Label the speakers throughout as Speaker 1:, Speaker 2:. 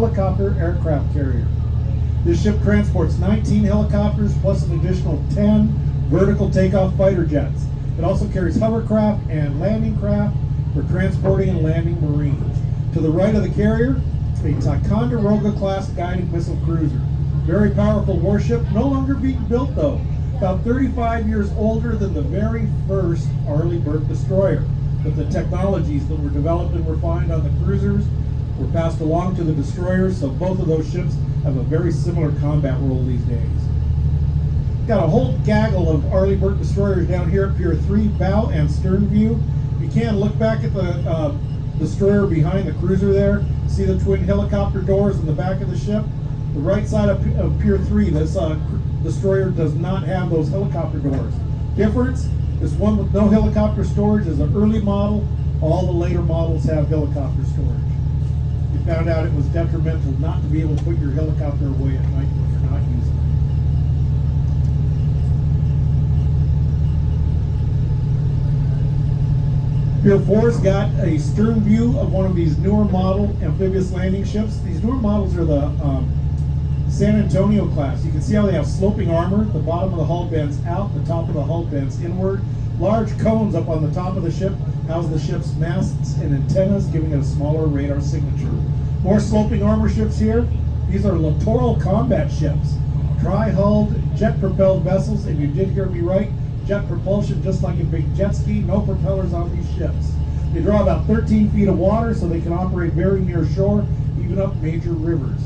Speaker 1: helicopter aircraft carrier. This ship transports 19 helicopters plus an additional 10 vertical takeoff fighter jets. It also carries hovercraft and landing craft for transporting and landing Marines. To the right of the carrier, a Ticonderoga class guided missile cruiser. Very powerful warship, no longer being built though. About 35 years older than the very first Arleigh Burke destroyer. But the technologies that were developed and refined on the cruisers were passed along to the destroyers, so both of those ships have a very similar combat role these days. Got a whole gaggle of Arleigh Burke destroyers down here at Pier 3, bow and stern view. You can look back at the destroyer behind the cruiser there. See the twin helicopter doors in the back of the ship? The right side of Pier 3, this destroyer does not have those helicopter doors. Difference, this one with no helicopter storage is an early model. All the later models have helicopter storage. You found out it was detrimental not to be able to put your helicopter away at night when you're not using it. Pier 4's got a stern view of one of these newer model amphibious landing ships. These newer models are the San Antonio class. You can see how they have sloping armor. The bottom of the hull bends out, the top of the hull bends inward. Large cones up on the top of the ship house the ship's masts and antennas, giving it a smaller radar signature. More sloping armor ships here. These are littoral combat ships. Tri-hulled, jet-propelled vessels, and you did hear me right, jet propulsion just like a big jet ski, no propellers on these ships. They draw about 13 feet of water, so they can operate very near shore, even up major rivers.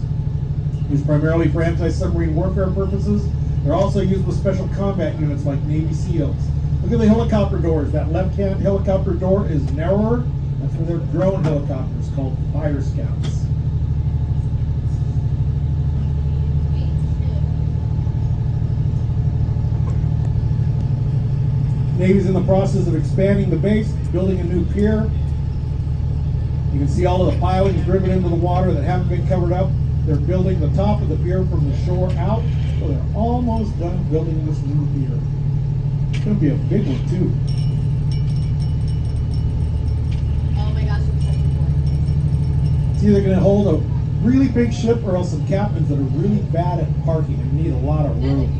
Speaker 1: Used primarily for anti-submarine warfare purposes. They're also used with special combat units like Navy SEALs. Look at the helicopter doors. That left-hand helicopter door is narrower. That's for their drone helicopters called Fire Scouts. Navy's in the process of expanding the base, building a new pier. You can see all of the pilings driven into the water that haven't been covered up. They're building the top of the pier from the shore out, so they're almost done building this new pier. It's going to be a big one, too.
Speaker 2: Oh my gosh, I'm such a boy.
Speaker 1: It's either going to hold a really big ship or else some captains that are really bad at parking and need a lot of room.